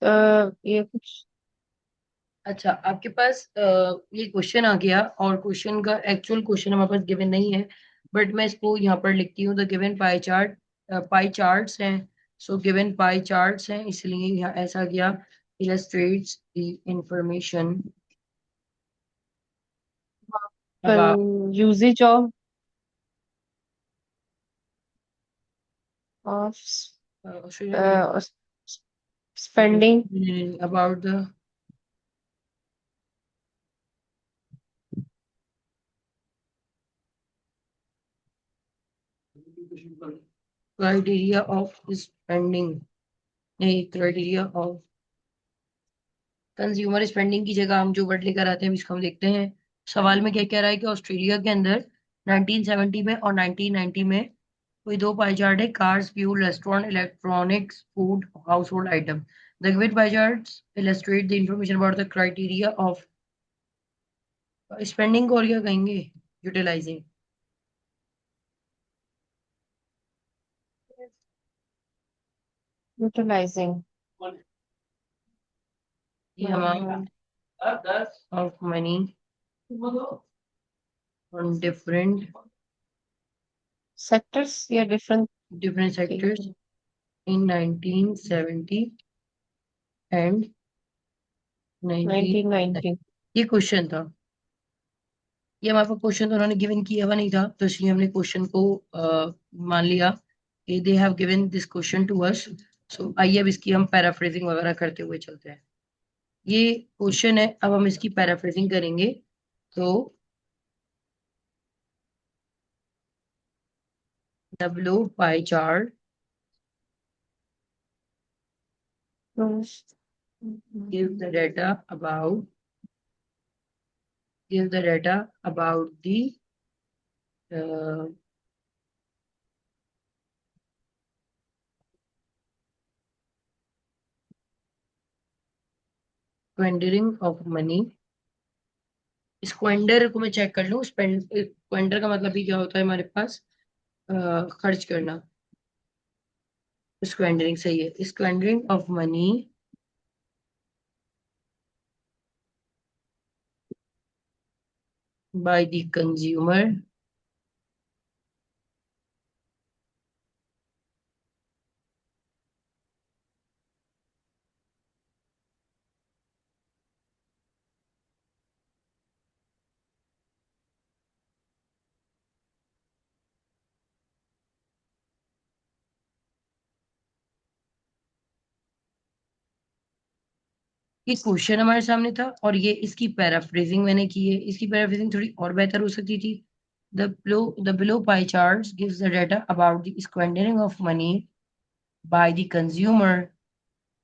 ये कुछ। अच्छा, आपके पास ये क्वेश्चन आ गया और क्वेश्चन का एक्चुअल क्वेश्चन हमारे पास गिवन नहीं है, बट मैं इसको यहाँ पर लिखती हूँ। द गिवन पाई चार्ट्स हैं। सो गिवन पाई चार्ट्स हैं, इसलिए यहाँ ऐसा गया। Illustrates the information about usages of Australia, spending. About the criteria of spending, नहीं, क्राइटेरिया ऑफ कंज्यूमर स्पेंडिंग की जगह हम जो वर्ड लेकर आते हैं इसको हम देखते हैं। सवाल में क्या कह रहा है कि ऑस्ट्रेलिया के अंदर 1970 में और 1990 में कोई दो पाई चार्ट है: cars, fuel, restaurant, electronics, food, house hold item. The given pie charts illustrate the information about the criteria of spending को, और क्या कहेंगे, यूटिलाइजिंग। यूटिलाइजिंग। ये हमारा of money on different sectors या different. Different sectors in 1970 and 19। 1990। ये question था। ये हमारे पास क्वेश्चन तो उन्होंने गिवन किया हुआ नहीं था, तो इसलिए हमने क्वेश्चन को मान लिया कि they have given this question to us. So आइए अब इसकी हम पैराफ्रेजिंग वगैरह करते हुए चलते हैं। ये क्वेश्चन है, अब हम इसकी पैराफ्रेजिंग करेंगे। तो W pie chart give the data about give the data about the squandering of money. Squander को मैं चेक कर लूँ, स्क्वेंडर का मतलब ही क्या होता है हमारे पास, खर्च करना। स्क्वेंडरिंग सही है, squandering of money by the consumer ये क्वेश्चन हमारे सामने था और ये इसकी पैराफ्रेजिंग मैंने की है। इसकी पैराफ्रेजिंग थोड़ी और बेहतर हो सकती थी। The below pie chart gives the data about the squandering of money by the consumer,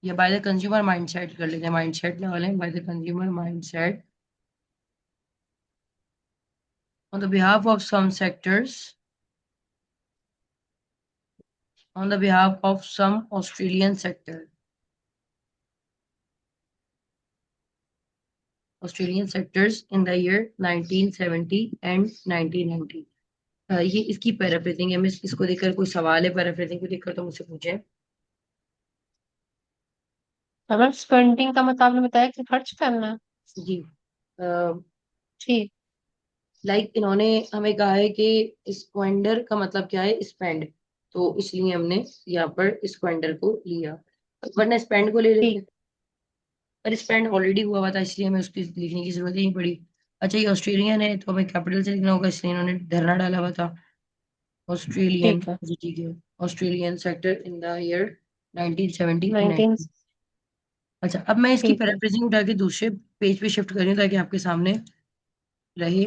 या बाय द कंज्यूमर माइंडसेट कर लेते हैं, माइंडसेट ना वाले, by the consumer mindset on the behalf of some sectors, on the behalf of some Australian sector, Australian sectors in the year 1970 and 1990। ये इसकी paraphrasing है। मैं इसको देखकर, कोई सवाल है पैराफ्रेजिंग को देखकर तो मुझसे पूछे। हमें स्पेंडिंग का मतलब आपने बताया कि खर्च करना। जी, ठीक। इन्होंने हमें कहा है कि स्क्वेंडर का मतलब क्या है, स्पेंड। तो इसलिए हमने यहाँ पर स्क्वेंडर को लिया, वरना स्पेंड को ले ठीक। लेते। पर स्पेंड ऑलरेडी हुआ हुआ था, इसलिए हमें उसकी लिखने की जरूरत ही नहीं पड़ी। अच्छा, ये ऑस्ट्रेलियन है तो हमें कैपिटल से लिखना होगा, इसलिए इन्होंने धरना डाला हुआ था। ऑस्ट्रेलियन, ठीक है। जी ठीक है। Australian sector in the year 1970 and 19। 19। अच्छा, अब मैं इसकी ठीक है। पैराफ्रेजिंग उठा के दूसरे पेज पे शिफ्ट करूँ ताकि आपके सामने रहे।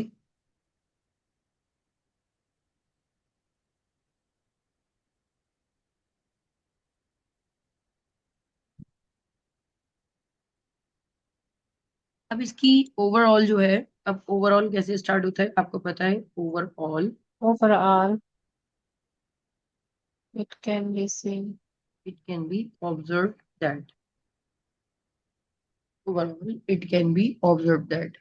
अब इसकी ओवरऑल जो है, अब ओवरऑल कैसे स्टार्ट होता है आपको पता है। Overall overall it can be seen. It can be observe that, overall it can be observe that.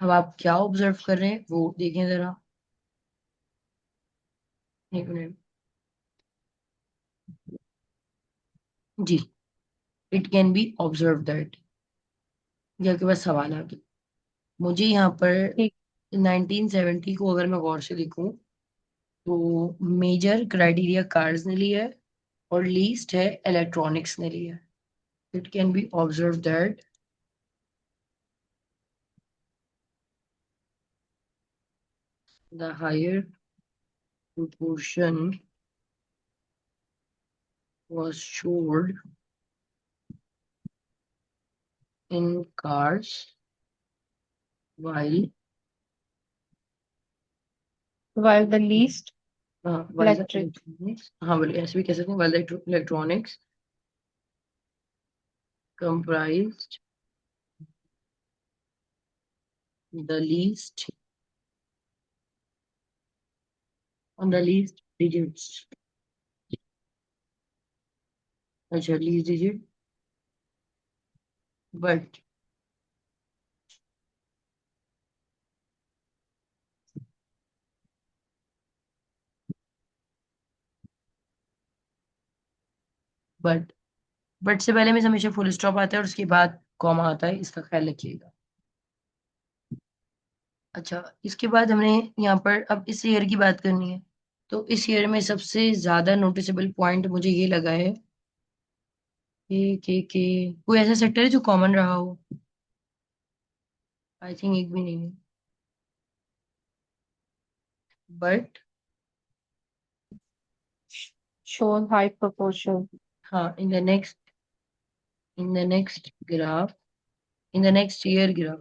अब आप क्या ऑब्जर्व कर रहे हैं वो देखें जरा, एक मिनट। जी, it can be observe that. ये आपके पास सवाल आ गया। मुझे यहाँ पर ठीक। 1970 को अगर मैं गौर से देखूं तो मेजर क्राइटेरिया कार्स ने लिया है और लीस्ट है इलेक्ट्रॉनिक्स ने लिया है। It can be observe that the higher proportion was showed in cars while while the least while the electric electronics, हाँ बोलिए, ऐसे भी कह सकते हैं, while the electronics comprised the least on the least digits। अच्छा, least digit, but but but से पहले में हमेशा फुल स्टॉप आता है और उसके बाद कॉमा आता है, इसका ख्याल रखिएगा। अच्छा, इसके बाद हमने यहाँ पर अब इस ईयर की बात करनी है। तो इस ईयर में सबसे ज्यादा नोटिसेबल पॉइंट मुझे ये लगा है कि कोई ऐसा सेक्टर है जो कॉमन रहा हो। आई थिंक एक भी नहीं है। But shows high proportion। हाँ, in the next graph, in the next year graph,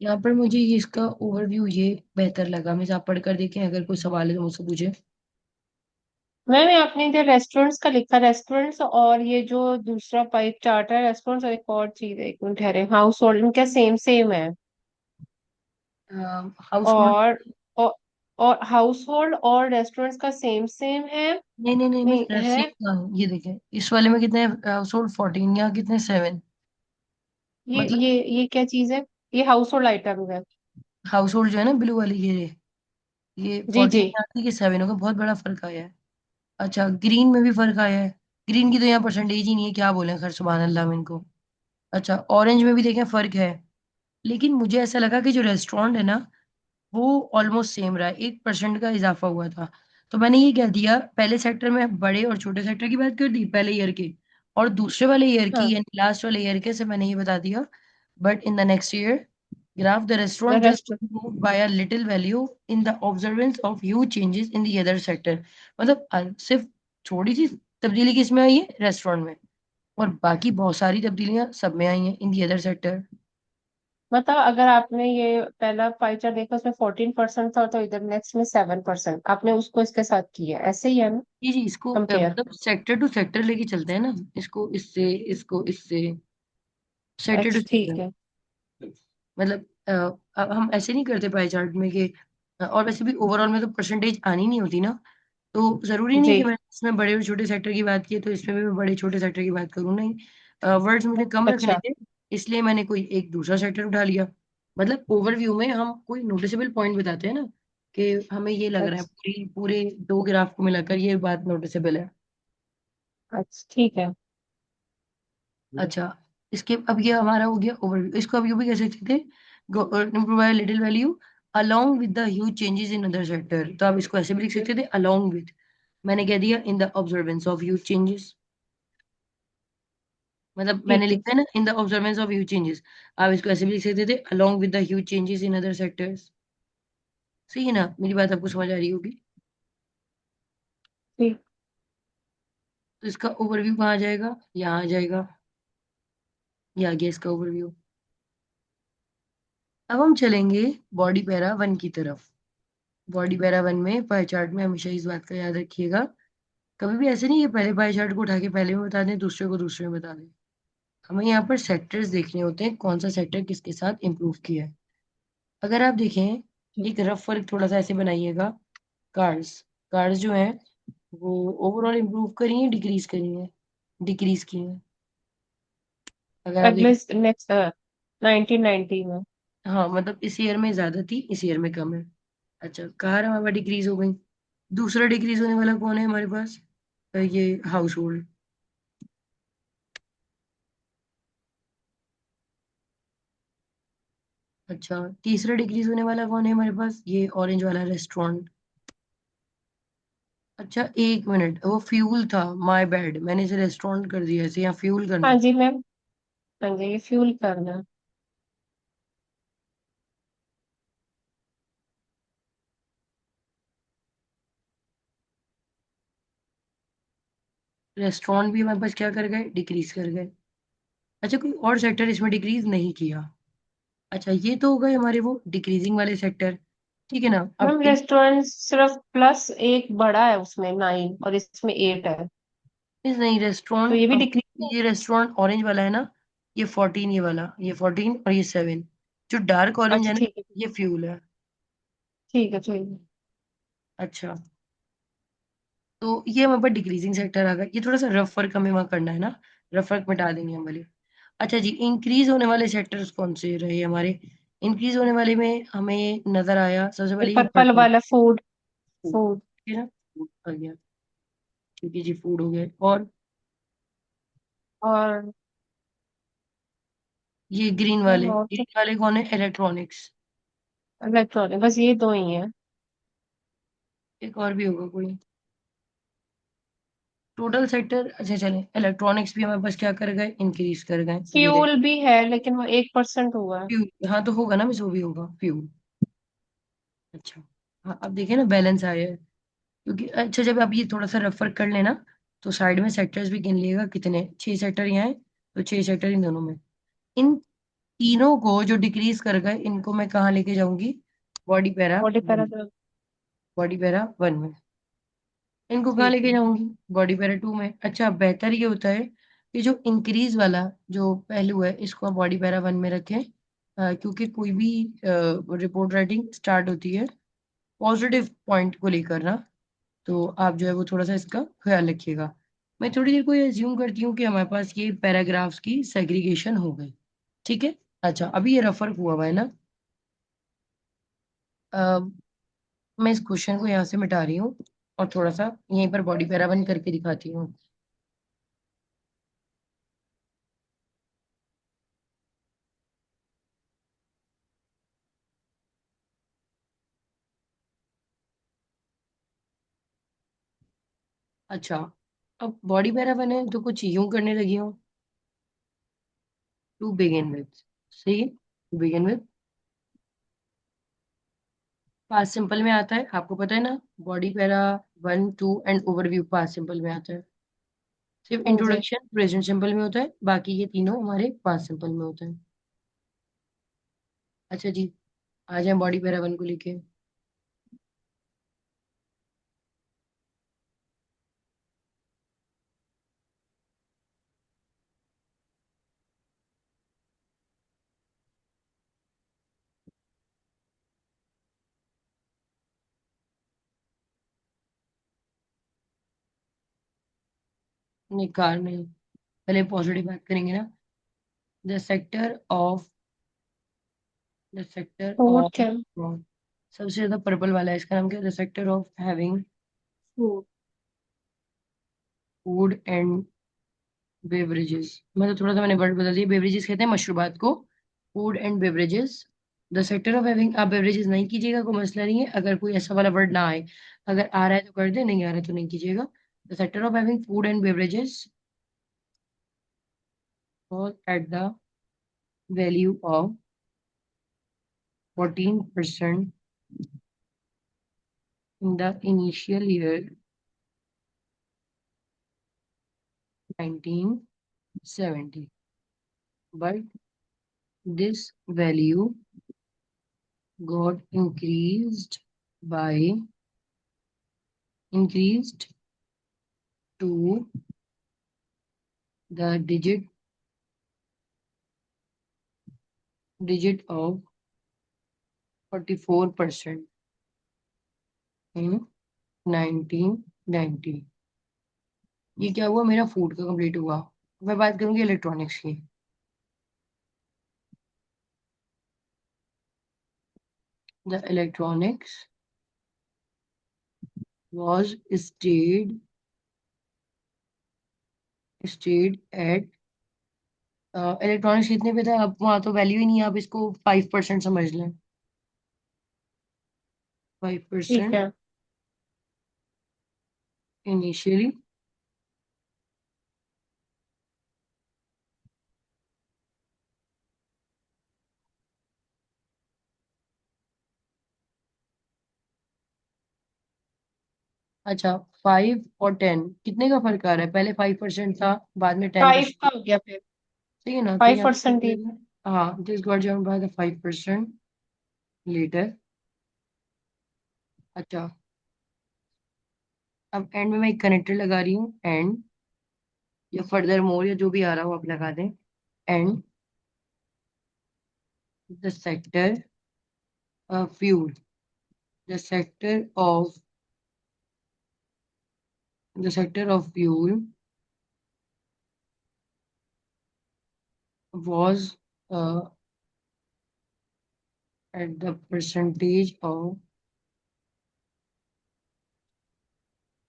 यहाँ पर मुझे ये इसका ओवरव्यू ये बेहतर लगा। मैं आप पढ़कर देखें, अगर कोई सवाल है तो मुझसे पूछे। मैम ये आपने इधर रेस्टोरेंट्स का लिखा, रेस्टोरेंट्स और ये जो दूसरा पाइप चार्ट है, रेस्टोरेंट्स और एक और चीज है, एक मिनट ठहरे, हाउस होल्ड, इनका सेम सेम है। हाउस होल्ड, और और, और हाउस होल्ड और रेस्टोरेंट्स का सेम सेम है। नहीं नहीं नहीं मिस, नहीं है। सेम। ये देखें, इस वाले में कितने हाउस होल्ड 14, यहाँ कितने 7। ये मतलब ये ये क्या चीज है? ये हाउस होल्ड आइटम है। हाउस होल्ड जो है ना ब्लू वाली, ये जी 14 जी। आती है कि 7 होगा, बहुत बड़ा फर्क आया है। अच्छा, ग्रीन में भी फर्क आया है। ग्रीन की तो यहाँ परसेंटेज ही नहीं है, क्या बोले, खैर सुभान अल्लाह हम इनको। अच्छा, ऑरेंज में भी देखें फर्क है। लेकिन मुझे ऐसा लगा कि जो रेस्टोरेंट है ना, वो ऑलमोस्ट सेम रहा है, 1% का इजाफा हुआ था। तो मैंने ये कह दिया, पहले सेक्टर में बड़े और छोटे सेक्टर की बात कर दी पहले ईयर के, और दूसरे वाले ईयर की हाँ। यानी लास्ट वाले ईयर के से मैंने ये बता दिया। But in the next year graph the the restaurant just rest moved by a little value in the observance of huge changes in the other sector। मतलब सिर्फ थोड़ी सी तब्दीली किसमें आई है, रेस्टोरेंट में, और बाकी बहुत सारी तब्दीलियां सब में आई हैं इन दी अदर सेक्टर। मतलब अगर आपने ये पहला पाई चार्ट देखा, उसमें 14% था, तो इधर नेक्स्ट में 7%, आपने उसको इसके साथ किया, ऐसे ही है ना? जी जी, इसको कंपेयर। मतलब सेक्टर टू सेक्टर लेके चलते हैं ना, इसको इससे, सेक्टर टू अच्छा ठीक सेक्टर। है। मतलब अब हम ऐसे नहीं करते पाई चार्ट में कि और वैसे भी ओवरऑल में तो परसेंटेज आनी नहीं होती ना। तो जरूरी नहीं जी। कि मैंने इसमें बड़े और छोटे सेक्टर की बात की है तो इसमें भी मैं बड़े छोटे सेक्टर की बात करूँ, नहीं। वर्ड्स मुझे कम रखने अच्छा। थे, इसलिए मैंने कोई एक दूसरा सेक्टर उठा लिया। मतलब ओवरव्यू में हम कोई नोटिसेबल पॉइंट बताते हैं ना, कि हमें ये लग रहा है अच्छा। पूरी पूरे दो ग्राफ को मिलाकर ये बात नोटिसेबल है। अच्छा ठीक है। अच्छा, इसके अब ये हमारा हो गया ओवरव्यू। इसको अब ये भी कह सकते थे, provide little value along with the huge changes in other sector। तो आप इसको ऐसे भी लिख सकते थे, along with, मैंने कह दिया in the observance of huge changes। मतलब मैंने ठीक है। लिखा है ना, in the observance of huge changes. आप इसको ऐसे भी लिख सकते थे, along with the huge changes in other sectors. सही है ना, मेरी बात आपको समझ आ रही होगी। ठीक। तो इसका ओवरव्यू कहाँ आ जाएगा, यहाँ आ जाएगा, ये आ गया इसका ओवरव्यू। अब हम चलेंगे बॉडी पैरा वन की तरफ। बॉडी पैरा वन में पाई चार्ट में हमेशा इस बात का याद रखिएगा, कभी भी ऐसे नहीं कि पहले पाई चार्ट को उठा के पहले में बता दें, दूसरे को दूसरे में बता दें। हमें यहाँ पर सेक्टर्स देखने होते हैं, कौन सा सेक्टर किसके साथ इंप्रूव किया है। अगर आप देखें, ठीक। एक रफ वर्क थोड़ा सा ऐसे बनाइएगा। कार्स, कार्स जो है वो ओवरऑल इंप्रूव करी है, डिक्रीज करी है, डिक्रीज की है। अगर आप अगले देखें, नेक्स्ट 1990 में। हाँ मतलब इस ईयर में ज्यादा थी, इस ईयर में कम है। अच्छा, कार हमारे पास डिक्रीज हो गई। दूसरा डिक्रीज होने वाला कौन है हमारे पास, ये हाउस होल्ड। अच्छा, तीसरा डिक्रीज होने वाला कौन है हमारे पास, ये ऑरेंज वाला रेस्टोरेंट। अच्छा एक मिनट, वो फ्यूल था, माय बैड, मैंने इसे रेस्टोरेंट कर दिया, इसे यहाँ फ्यूल करना हाँ है। जी मैम। हाँ जी, ये फ्यूल करना। रेस्टोरेंट भी हमारे पास क्या कर गए, डिक्रीज कर गए। अच्छा, कोई और सेक्टर इसमें डिक्रीज नहीं किया। अच्छा, ये तो हो गए हमारे वो डिक्रीजिंग वाले सेक्टर। ठीक है ना, अब मैम रेस्टोरेंट सिर्फ प्लस एक बड़ा है, उसमें 9 और इसमें 8 है। इस नहीं तो रेस्टोरेंट, ये भी अब डिक्रीज है। ये रेस्टोरेंट ऑरेंज वाला है ना, ये 14, ये वाला ये 14 और ये 7। जो डार्क ऑरेंज अच्छा है ना, ठीक है। ये फ्यूल है। ठीक है ठीक है। अच्छा, तो ये हमारे पास डिक्रीजिंग सेक्टर आ गया। ये थोड़ा सा रफ वर्क हमें वहाँ करना है ना, रफ वर्क मिटा देंगे हम वाले। अच्छा जी, इंक्रीज होने वाले सेक्टर्स कौन से रहे हमारे। इंक्रीज होने वाले में हमें नजर आया सबसे ये पहले ये पर्पल पर्पल। वाला फूड। Food, food. ठीक है ना, फूड आ गया। ठीक है जी, फूड हो गया। और और ये ग्रीन मैम वाले, और तो ग्रीन वाले कौन है, इलेक्ट्रॉनिक्स। इलेक्ट्रॉनिक, बस ये दो ही है। एक और भी होगा कोई, टोटल सेक्टर। अच्छा चले, इलेक्ट्रॉनिक्स भी हमारे पास क्या कर गए, इंक्रीज कर गए, ये रहे। फ्यूल भी है लेकिन वो 1% हुआ है। फ्यूल, हाँ तो होगा ना मिस, वो भी होगा फ्यूल। अच्छा, हाँ अब देखिए ना बैलेंस आया है। क्योंकि अच्छा, जब आप ये थोड़ा सा रेफर कर लेना, तो साइड में सेक्टर्स भी गिन लिएगा, कितने 6 सेक्टर यहाँ है, तो 6 सेक्टर इन दोनों में। इन तीनों को जो डिक्रीज कर गए, इनको मैं कहाँ लेके जाऊंगी, body para body one, paragraph. Body para one में। इनको कहाँ ठीक लेके है। जाऊंगी, बॉडी पैरा टू में। अच्छा, बेहतर ये होता है कि जो इंक्रीज वाला जो पहलू है, इसको आप बॉडी पैरा वन में रखें। क्योंकि कोई भी रिपोर्ट राइटिंग स्टार्ट होती है पॉजिटिव पॉइंट को लेकर ना, तो आप जो है वो थोड़ा सा इसका ख्याल रखिएगा। मैं थोड़ी देर को ये अज्यूम करती हूँ कि हमारे पास ये पैराग्राफ्स की सेग्रीगेशन हो गई। ठीक है। अच्छा, अभी ये रेफर हुआ हुआ है ना, अ, मैं इस क्वेश्चन को यहाँ से मिटा रही हूँ और थोड़ा सा यहीं पर बॉडी पैरा वन करके दिखाती हूँ। अच्छा, अब बॉडी पैरा वन है तो कुछ यूं करने लगी हूँ, टू बिगिन विथ। सही है, to begin with past simple में आता है, आपको पता है ना, body para one two and overview past simple में आता है। सिर्फ हाँ जी। इंट्रोडक्शन प्रेजेंट सिंपल में होता है, बाकी ये तीनों हमारे पास्ट सिंपल में होते हैं। अच्छा जी, आ जाए बॉडी पैरा वन को लेके। नहीं, कार नहीं, पहले पॉजिटिव बात करेंगे ना। The sector of, the sector food of, क्या? सबसे ज्यादा पर्पल वाला है, इसका नाम क्या है, the sector of having food. Food and beverages. मतलब थोड़ा सा मैंने वर्ड बदल दिया, बेवरेजेस कहते हैं मशरूबात को, food and beverages. The sector of having, आप बेवरेजेस नहीं कीजिएगा, कोई मसला नहीं है, अगर कोई ऐसा वाला वर्ड ना आए। अगर आ रहा है तो कर दे, नहीं आ रहा है तो नहीं कीजिएगा। The sector of having food and beverages was at the value of 14% in the initial year 1970. But this value got increased to the digit of 44% in 1990. ये क्या हुआ, मेरा फूड का कंप्लीट हुआ। मैं बात करूंगी इलेक्ट्रॉनिक्स की। The electronics was stayed at electronics कितने पे था, अब वहां तो वैल्यू ही नहीं है, आप इसको 5% समझ लें। फाइव ठीक परसेंट है। इनिशियली। अच्छा, 5 और 10 कितने का फर्क आ रहा है, पहले 5% था, बाद में 5 10%। का हो गया फिर। सही है ना, तो फाइव यहाँ पे परसेंट क्या ही। करेंगे, हाँ, this got join by the 5% later. अच्छा, अब एंड में मैं एक कनेक्टर लगा रही हूँ, एंड या फर्दर मोर या जो भी आ रहा हो आप लगा दें। And the sector fuel the sector of fuel was at the percentage of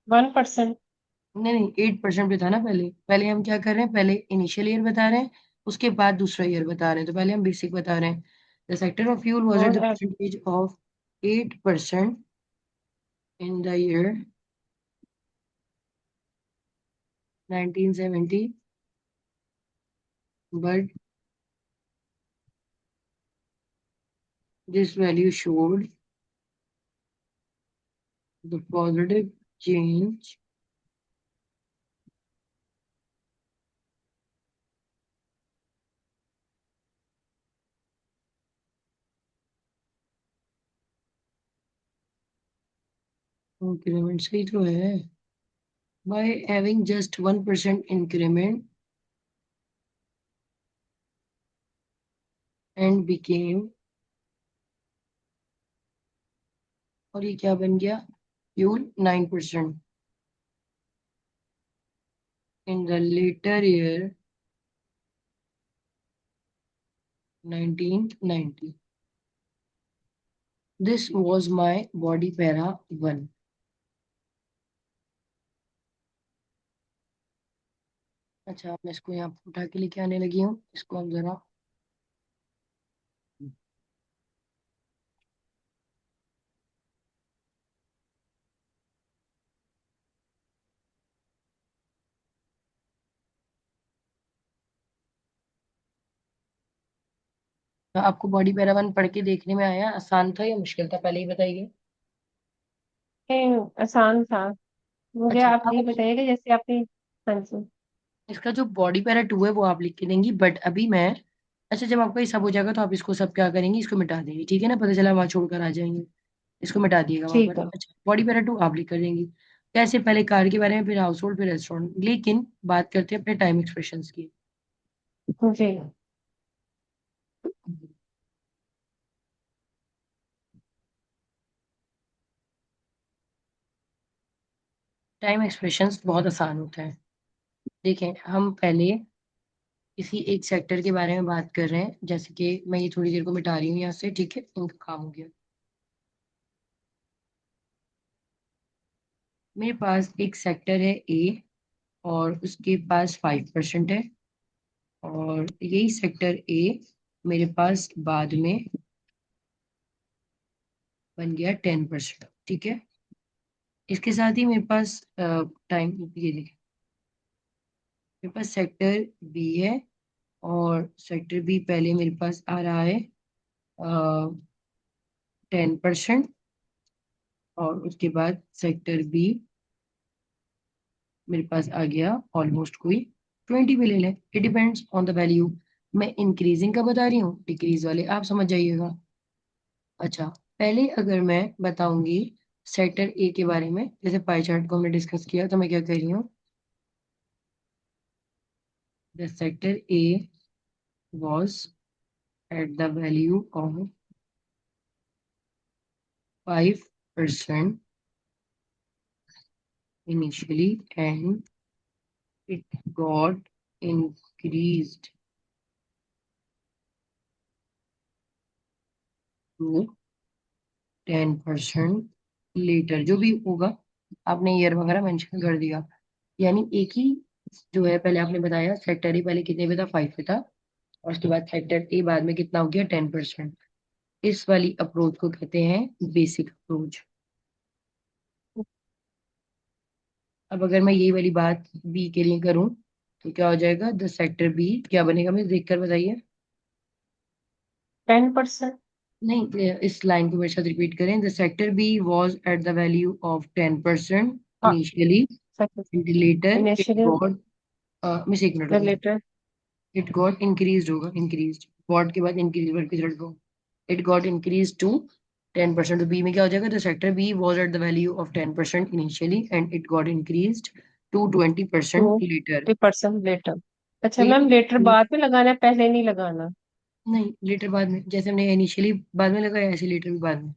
1%। नहीं नहीं 8% पे था ना, पहले पहले हम क्या कर रहे हैं, पहले इनिशियल ईयर बता रहे हैं, उसके बाद दूसरा ईयर बता रहे हैं, तो पहले हम बेसिक बता रहे हैं। The sector of fuel was at और the percentage of 8% in the year 1970, but this value showed the positive change increment सही तो है, by having just 1% increment and became, और ये क्या बन गया, fuel 9% in the latter year 1990। This was my body para 1। अच्छा, मैं इसको यहाँ पे उठा के लेके आने लगी हूँ, इसको हम जरा, आपको बॉडी पैरा 1 पढ़ के देखने में आया आसान था या मुश्किल था, पहले ही बताइए। आसान था। मुझे अच्छा, आप अब ये बताइएगा जैसे आपने। हाँ जी। इसका जो बॉडी पैरा 2 है वो आप लिख के देंगी, बट अभी मैं, अच्छा जब आपका ये सब हो जाएगा तो आप इसको सब क्या करेंगी, इसको मिटा देंगी, ठीक है ना, पता चला वहां छोड़कर आ जाएंगे, इसको मिटा दिएगा वहां पर। ठीक है। अच्छा, बॉडी पैरा 2 आप लिख कर देंगी। कैसे, पहले कार के बारे में, फिर हाउस होल्ड, फिर रेस्टोरेंट, लेकिन बात करते हैं अपने टाइम एक्सप्रेशंस की। जी। टाइम एक्सप्रेशंस बहुत आसान होता है। देखें, हम पहले किसी एक सेक्टर के बारे में बात कर रहे हैं, जैसे कि मैं ये थोड़ी देर को मिटा रही हूँ यहाँ से, ठीक है, इनका काम हो गया। मेरे पास एक सेक्टर है ए, और उसके पास 5% है, और यही सेक्टर ए मेरे पास बाद में बन गया 10%, ठीक है। इसके साथ ही मेरे पास टाइम, ये देखिए, मेरे पास सेक्टर बी है, और सेक्टर बी पहले मेरे पास आ रहा है 10%, और उसके बाद सेक्टर बी मेरे पास आ गया ऑलमोस्ट कोई 20 भी ले लें, it depends on the value. मैं इंक्रीजिंग का बता रही हूँ, डिक्रीज वाले आप समझ जाइएगा। अच्छा, पहले अगर मैं बताऊंगी सेक्टर ए के बारे में, जैसे पाई चार्ट को हमने डिस्कस किया, तो मैं क्या कह रही हूँ, the sector A was at the value of 5% initially, and it got increased to 10% later। जो भी होगा आपने ईयर वगैरह मेंशन कर दिया। यानी एक ही जो है, पहले आपने बताया सेक्टर ए पहले कितने पे था, 5 पे था, और उसके बाद सेक्टर ए बाद में कितना हो गया, 10%। इस वाली अप्रोच को कहते हैं बेसिक अप्रोच। अब अगर मैं यही वाली बात बी के लिए करूं, तो क्या हो जाएगा, द सेक्टर बी क्या बनेगा, मुझे देखकर बताइए। 10%। नहीं, इस लाइन को मेरे साथ रिपीट करें, the sector B was at the value of 10% हाँ, initially, and later it initially got, miss एक मिनट रुको, रिलेटेड इट गॉट इंक्रीज होगा, इंक्रीज गॉट के बाद इंक्रीज वर्ड की जरूरत हो, इट गॉट इंक्रीज टू 10%। तो बी में क्या हो जाएगा, the sector B was at the value of 10% initially, and it got increase to to 20% later. 50% later. अच्छा तो ये मैम, लेटर बाद में लगाना है, पहले नहीं लगाना? नहीं, लेटर बाद में, जैसे हमने इनिशियली बाद में लगाया, ऐसे लेटर भी बाद में।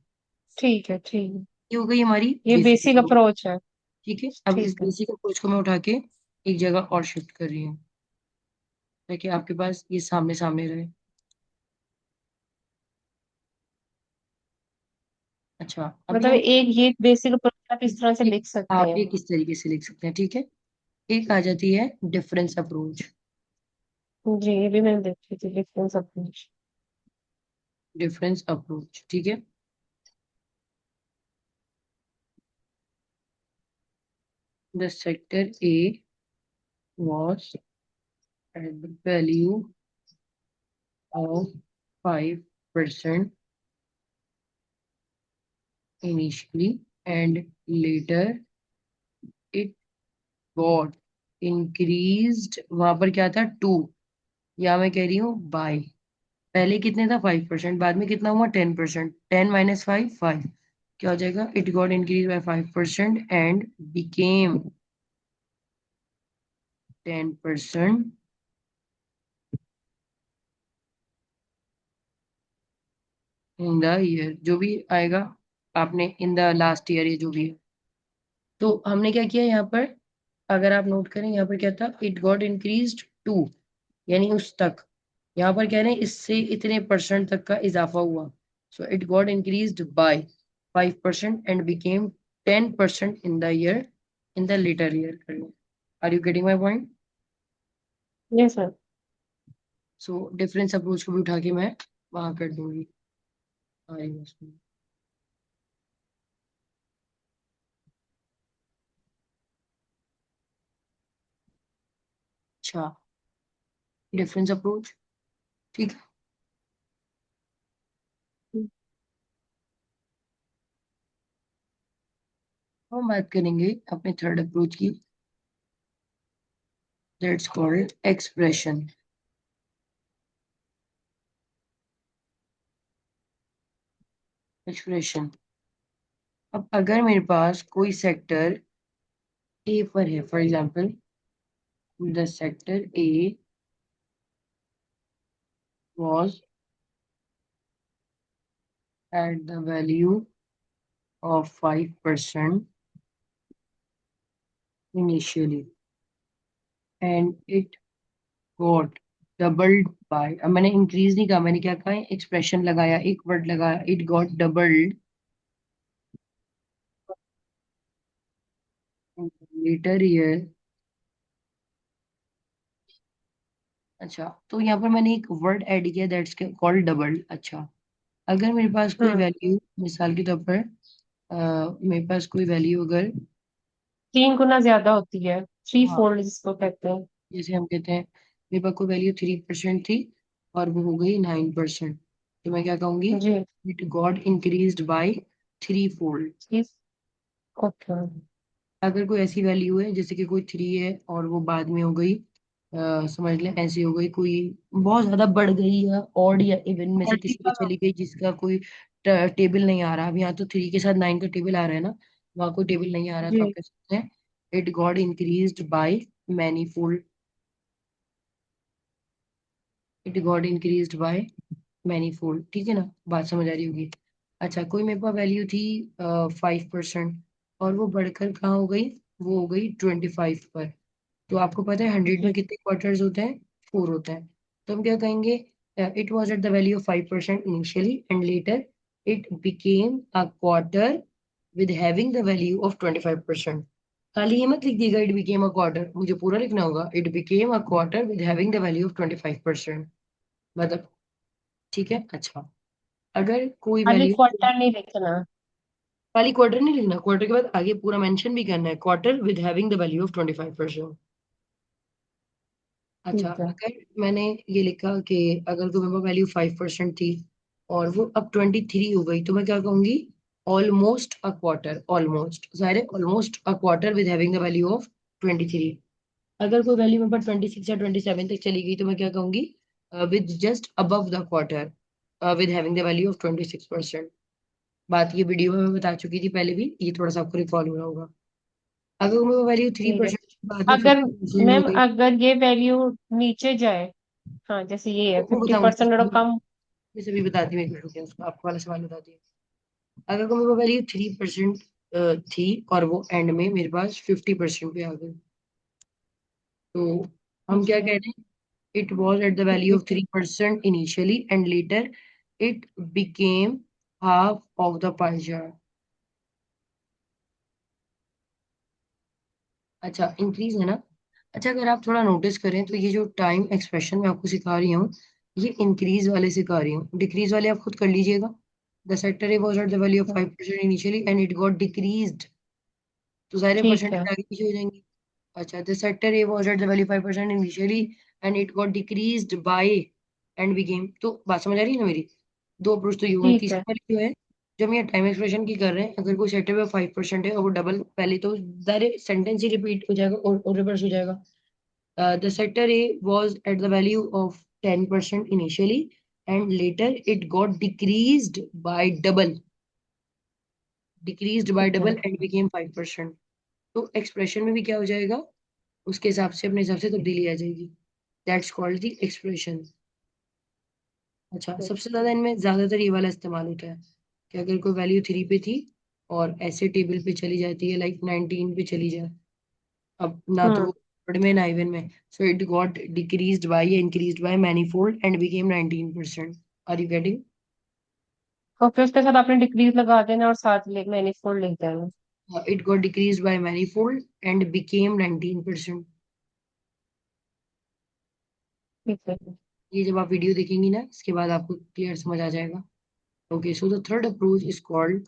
ठीक है, ठीक है। ये हो गई हमारी ये बेसिक बेसिक अप्रोच। अप्रोच है। ठीक है, अब इस ठीक है। बेसिक अप्रोच को मैं उठा के एक जगह और शिफ्ट कर रही हूँ, ताकि आपके पास ये सामने सामने रहे। अच्छा, अभी मतलब हम एक ये बेसिक अप्रोच आप इस तरह से लिख सकते आप हैं? एक इस तरीके से लिख सकते हैं, ठीक है। एक आ जाती है डिफरेंस अप्रोच। जी, ये भी मैंने देखी थी डिफरेंस अप्रोच। डिफरेंस अप्रोच, ठीक है। The sector A was at the value of 5% initially, and later it got increased, वहां पर क्या था, टू, या मैं कह रही हूँ बाय, पहले कितने था, 5%, बाद में कितना हुआ, 10%, 10 - 5 5, क्या हो जाएगा, it got increase by 5% and became 10% in the year, जो भी आएगा आपने इन द लास्ट ईयर, ये जो भी है। तो हमने क्या किया यहाँ पर, अगर आप नोट करें यहाँ पर क्या था, इट गॉट इंक्रीज टू, यानी उस तक, यहाँ पर कह रहे हैं इससे इतने परसेंट तक का इजाफा हुआ। So it got increased by 5% and became 10% in the year, in the latter year. Are you getting my point? ये सर। सो डिफरेंस अप्रोच को भी उठा के मैं वहां कर दूंगी। अच्छा, डिफरेंस अप्रोच, ठीक है। हम बात करेंगे अपने थर्ड अप्रोच की, दैट्स कॉल्ड एक्सप्रेशन। एक्सप्रेशन, अब अगर मेरे पास कोई सेक्टर ए पर है, for example the sector A was at the value of 5% initially, and it got doubled by, अब मैंने इंक्रीज नहीं कहा, मैंने क्या कहा, एक्सप्रेशन लगाया, एक वर्ड लगाया, it got doubled latter year. अच्छा, तो यहाँ पर मैंने एक वर्ड ऐड किया, दैट्स कॉल्ड डबल्ड। अच्छा, अगर मेरे पास कोई हम्म। वैल्यू, मिसाल के तौर पर मेरे पास कोई वैल्यू अगर, 3 गुना ज्यादा होती है, थ्री हाँ, फोल्ड जिसको कहते हैं। जैसे हम कहते हैं मेरे पास कोई वैल्यू 3% थी और वो हो गई 9%, तो मैं क्या कहूंगी? जी। It got increased by 3 fold. ठीक। ओके। अगर कोई ऐसी वैल्यू है जैसे कि कोई 3 है और वो बाद में हो गई, समझ लें ऐसी हो गई, कोई बहुत ज्यादा बढ़ गई या ऑड या इवन में से किसी पे मल्टीपल। चली गई जिसका कोई टेबल नहीं आ रहा। अब यहाँ तो 3 के साथ 9 का टेबल आ रहा है ना, वहाँ कोई टेबल नहीं आ रहा, तो आप जी। कह सकते हैं it got increased by many fold. It got increased by many fold, ठीक है ना? बात समझ आ रही होगी। अच्छा, कोई मेरे पास वैल्यू थी 5%, और वो बढ़कर कहाँ हो गई? वो हो गई 25 पर। तो आपको पता है 100 में जी। कितने क्वार्टर्स होते हैं? 4 होते हैं। तो हम क्या कहेंगे? It was at the value of 5% initially and later it became a quarter with having the value of 25%। खाली ये मत लिख दिएगा इट बिकेम अ क्वार्टर, मुझे पूरा लिखना होगा it became a quarter with having the value of 25%। मतलब, ठीक है। अच्छा, अगर कोई खाली वैल्यू, क्वार्टर नहीं लिखना। खाली क्वार्टर नहीं लिखना, क्वार्टर के बाद आगे पूरा मेंशन भी करना है, quarter with having the value of 25%। अच्छा, ठीक है। अगर मैंने ये लिखा कि अगर कोई मेरे पास वैल्यू 5% थी और वो अब 23 हो गई, तो मैं क्या कहूंगी? ऑलमोस्ट अ क्वार्टर, ऑलमोस्ट ज़ाहिर है, almost a quarter with having the value of 23। अगर कोई वैल्यू मेरे पास 26 या 27 तक चली गई, तो मैं क्या कहूंगी? With just above the quarter with having the value of 26%। बात ये वीडियो में मैं बता चुकी थी पहले भी, ये थोड़ा सा आपको रिकॉल हो रहा होगा। अगर मेरे वैल्यू थ्री ठीक है। परसेंट बाद में अगर 50% हो मैम गई, अगर ये वैल्यू नीचे जाए, हाँ जैसे ये है तो वो बताऊंगी 50% और कम। मैं सभी बताती हूँ, एक मिनट रुकिए, उसको आपको वाला सवाल बताती हूँ। अगर को मेरे वैल्यू 3% थी और वो एंड में मेरे पास 50% पे आ गई, तो हम क्या ठीक कह रहे हैं? It was at the value of 3% initially and later it became half of the pie chart. अच्छा, इंक्रीज है ना? अच्छा, अगर आप थोड़ा नोटिस करें तो ये जो टाइम एक्सप्रेशन मैं आपको सिखा रही हूँ, ये इंक्रीज वाले सिखा रही हूँ, डिक्रीज वाले आप खुद कर लीजिएगा। The sector was at the value of है। 5% initially and it got decreased, तो सारे ठीक है। परसेंटेज आगे पीछे हो जाएंगे। अच्छा, the sector A was at the value 5% initially and it got decreased bye and became, तो बात समझ आ रही है ना मेरी? दो अप्रोच तो ये हुए, ठीक है। तीसरी वाली जो है, जब हम ये टाइम एक्सप्रेशन की कर रहे हैं, अगर कोई सेक्टर पे 5% है और वो डबल, पहले तो सारे सेंटेंस ही रिपीट हो जाएगा और रिवर्स हो जाएगा। The sector A was at the value of 10% initially and later it got decreased by ठीक है। double and became 5%। तो एक्सप्रेशन में भी क्या हो जाएगा? उसके हिसाब से, अपने हिसाब से तब्दीली आ जाएगी। That's called the expression. अच्छा, सबसे ज्यादा इनमें ज्यादातर ये वाला इस्तेमाल होता है कि अगर कोई वैल्यू 3 पे थी और ऐसे टेबल पे चली जाती है, लाइक 19 पे चली जाए, अब ना तो हम्म। वो odd में ना इवन में, so it got decreased by या increased by manifold and became 19%। Are you getting? और फिर उसके साथ आपने डिक्रीज लगा देना और साथ मैनिफोल्ड लिख देना। It got decreased bye manifold and became 19%। ठीक है। ये जब आप वीडियो देखेंगी ना, इसके बाद आपको क्लियर समझ आ जाएगा। Okay, so the third approach is called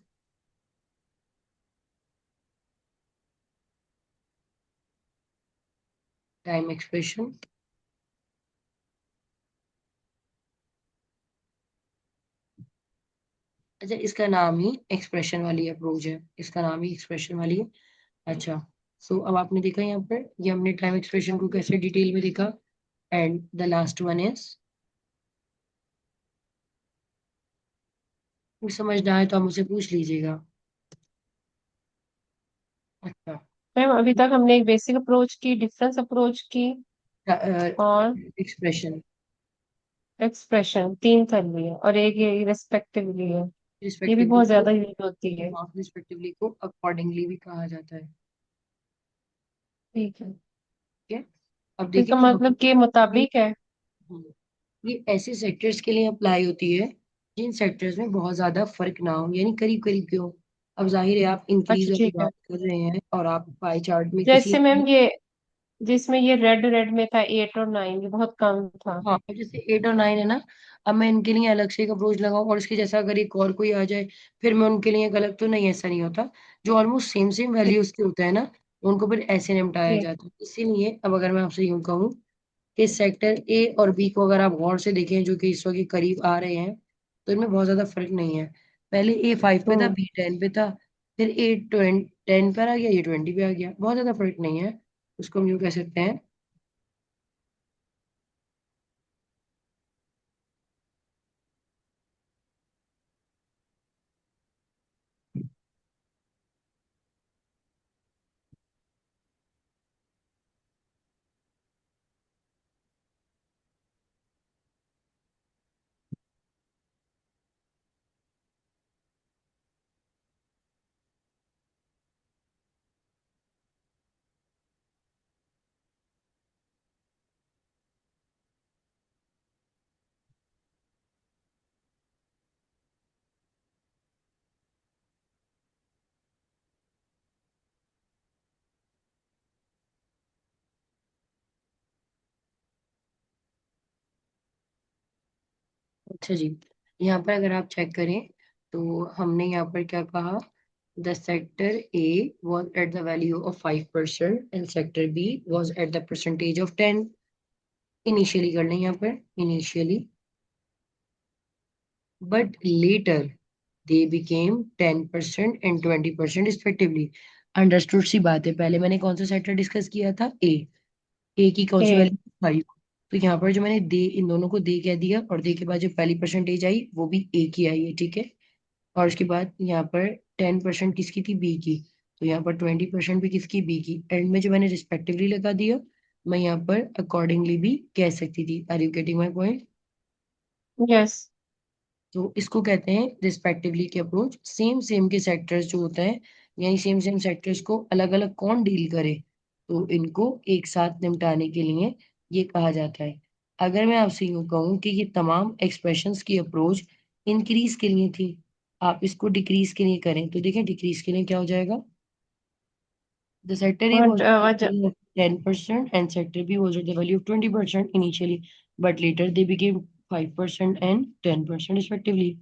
time expression. अच्छा, इसका नाम ही एक्सप्रेशन वाली अप्रोच है, इसका नाम ही एक्सप्रेशन वाली है। अच्छा, सो अब आपने देखा यहाँ पर, ये हमने टाइम एक्सप्रेशन को कैसे डिटेल में देखा, and the last one is, समझ ना आए तो आप मुझसे पूछ लीजिएगा। अच्छा, मैम अभी तक हमने एक बेसिक अप्रोच की, डिफरेंस अप्रोच की, और एक्सप्रेशन, एक्सप्रेशन, तीन कर लिए, और एक ये रिस्पेक्टिवली है। ये भी रिस्पेक्टिवली बहुत को, ज्यादा यूज होती है। हाँ रिस्पेक्टिवली को अकॉर्डिंगली भी कहा जाता है। ठीक है। ठीक है, अब तो देखिए इसका यहाँ मतलब के पे, मुताबिक है। ये ऐसे सेक्टर्स के लिए अप्लाई होती है जिन सेक्टर्स में बहुत ज्यादा फर्क ना हो, यानी करीब करीब के हो। अब जाहिर है आप इंक्रीज अच्छा वाली ठीक है। बात कर रहे हैं और आप पाई चार्ट में किसी, जैसे मैम ये, जिसमें ये रेड रेड में था 8 और 9, ये बहुत कम था। हाँ जैसे 8 और 9 है ना, अब मैं इनके लिए अलग से एक अप्रोच लगाऊं और इसके जैसा अगर एक और कोई आ जाए फिर मैं उनके लिए एक अलग, तो नहीं, ऐसा नहीं होता। जो ऑलमोस्ट सेम सेम ठीक। वैल्यूज के होते हैं ना, उनको फिर ऐसे निपटाया ठीक। जाता है। इसीलिए अब अगर मैं आपसे यूं कहूँ कि सेक्टर ए और बी को अगर आप गौर से देखें, जो कि इस वक्त के करीब आ रहे हैं, तो इनमें बहुत ज्यादा फर्क नहीं है। पहले ए 5 पे था, हम्म। बी 10 पे था, फिर ए 10 पर आ गया, ये 20 पे आ गया, बहुत ज्यादा फर्क नहीं है। उसको हम यूं कह सकते हैं। अच्छा जी, यहाँ पर अगर आप चेक करें, तो हमने यहाँ पर क्या कहा, the sector A was at the value of 5% and sector B was at the percentage of 10। Initially कर लें यहाँ पर, initially, but later they became 10% and 20% respectively। Understood सी बात है। पहले मैंने कौन सा सेक्टर डिस्कस किया था, ए की कौन सी ए। वैल्यू, 5। तो यहाँ पर जो मैंने दे, इन दोनों को दे कह दिया, और दे के बाद जो पहली परसेंटेज आई वो भी ए की आई है, ठीक है। और उसके बाद यहाँ पर 10% किसकी थी, बी की। तो यहाँ पर 20% भी किसकी, बी की। एंड में जो मैंने रिस्पेक्टिवली लगा दिया, मैं यहाँ पर अकॉर्डिंगली भी कह सकती थी। Are you getting my point? Yes. तो इसको कहते हैं रिस्पेक्टिवली की अप्रोच। सेम सेम के सेक्टर्स जो होता है, यानी सेम सेम सेक्टर्स को अलग अलग कौन डील करे, तो इनको एक साथ निपटाने के लिए ये कहा जाता है। अगर मैं आपसे यूं कहूँ कि ये तमाम एक्सप्रेशंस की अप्रोच इंक्रीज के लिए थी, आप इसको डिक्रीज के लिए करें, तो देखें डिक्रीज के लिए क्या हो जाएगा। The sector A और was at the value of 10% and sector B was at the value of 20% initially, but later they became 5% and 10% respectively।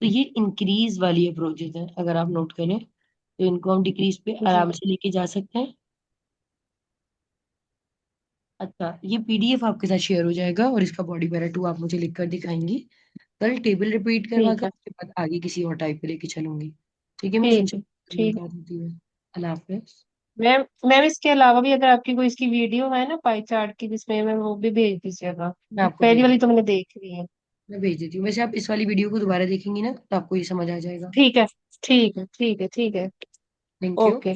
तो ये इंक्रीज वाली अप्रोचेज है, अगर आप नोट करें, तो इनको हम डिक्रीज पे जी। आराम से लेके जा सकते हैं। अच्छा, ये पीडीएफ आपके साथ शेयर हो जाएगा, और इसका बॉडी पैरा 2 आप मुझे लिख कर दिखाएंगी। कल टेबल रिपीट करवा ठीक कर है। उसके बाद आगे किसी और टाइप पे लेके चलूंगी। ठीक है मिस, ठीक है। इंशाल्लाह ठीक। मुलाकात होती है। अल्लाह हाफिज। मैम मैम इसके अलावा भी अगर आपकी कोई इसकी वीडियो है ना पाई चार्ट की, जिसमें मैं वो भी भेज दीजिएगा। मैं आपको पहली भेज वाली तो मैंने देख ली है। मैं भेज देती हूँ। वैसे आप इस वाली वीडियो को दोबारा देखेंगी ना, तो आपको ये समझ आ जाएगा। ठीक है। ठीक है। ठीक है। ठीक है। Thank you. ओके।